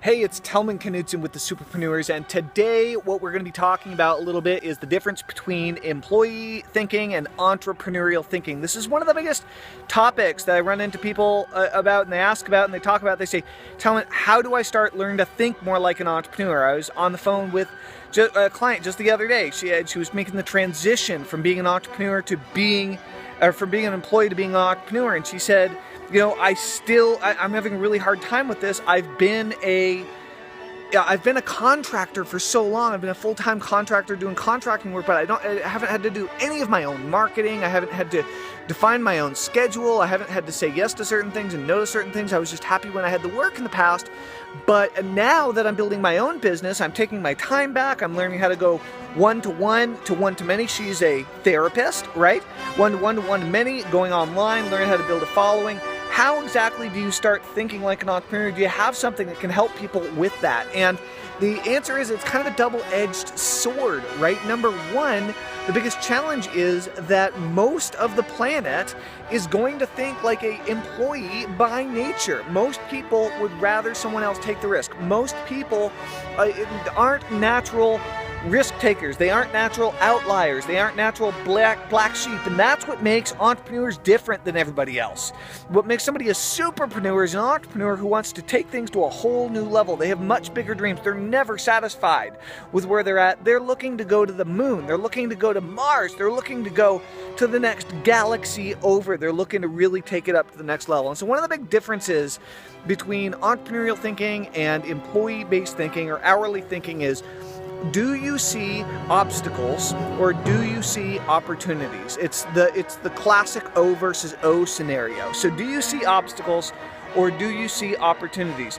Hey, it's Telman Knudsen with the Superpreneurs, and today what we're going to be talking about a little bit is the difference between employee thinking and entrepreneurial thinking. This is one of the biggest topics that I run into people about, and they ask about, and they talk about. They say, Telman, how do I start learning to think more like an entrepreneur? I was on the phone with a client just the other day. She was making the transition from being an entrepreneur to being, or from being an employee to being an entrepreneur, and she said, you know, I'm having a really hard time with this. I've been a contractor for so long. I've been a full-time contractor doing contracting work, but I haven't had to do any of my own marketing. I haven't had to define my own schedule. I haven't had to say yes to certain things and no to certain things. I was just happy when I had the work in the past. But now that I'm building my own business, I'm taking my time back. I'm learning how to go one-to-one to one-to-many. She's a therapist, right? One-to-one to one-to-many, going online, learning how to build a following. How exactly do you start thinking like an entrepreneur? Do you have something that can help people with that? And the answer is it's kind of a double-edged sword, right? Number one, the biggest challenge is that most of the planet is going to think like an employee by nature. Most people would rather someone else take the risk. Most people aren't natural risk takers. They aren't natural outliers. They aren't natural black sheep. And that's what makes entrepreneurs different than everybody else. What makes somebody a superpreneur is an entrepreneur who wants to take things to a whole new level. They have much bigger dreams. They're never satisfied with where they're at. They're looking to go to the moon. They're looking to go to Mars. They're looking to go to the next galaxy over. They're looking to really take it up to the next level. And so one of the big differences between entrepreneurial thinking and employee-based thinking or hourly thinking is, do you see obstacles or do you see opportunities? It's the classic O versus O scenario. So do you see obstacles or do you see opportunities?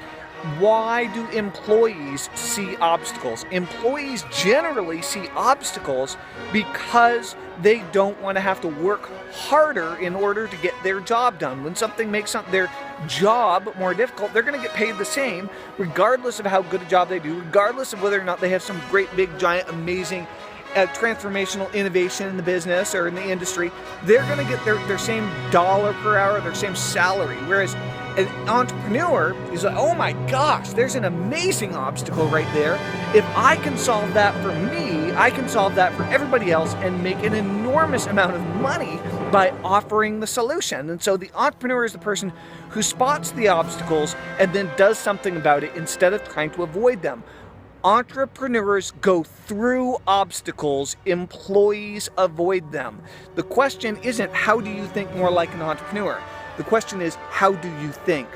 Why do employees see obstacles? Employees generally see obstacles because they don't want to have to work harder in order to get their job done. When something makes their job more difficult, they're going to get paid the same regardless of how good a job they do, regardless of whether or not they have some great, big, giant, amazing transformational innovation in the business or in the industry. They're going to get their same dollar per hour, their same salary. Whereas an entrepreneur is like, oh my gosh, there's an amazing obstacle right there. If I can solve that for me, I can solve that for everybody else and make an enormous amount of money by offering the solution. And so the entrepreneur is the person who spots the obstacles and then does something about it instead of trying to avoid them. Entrepreneurs go through obstacles, employees avoid them. The question isn't how do you think more like an entrepreneur? The question is, how do you think?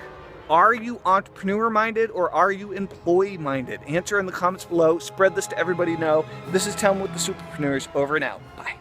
Are you entrepreneur-minded or are you employee-minded? Answer in the comments below. Spread this to everybody you know. This is Telman with the Superpreneurs. Over and out. Bye.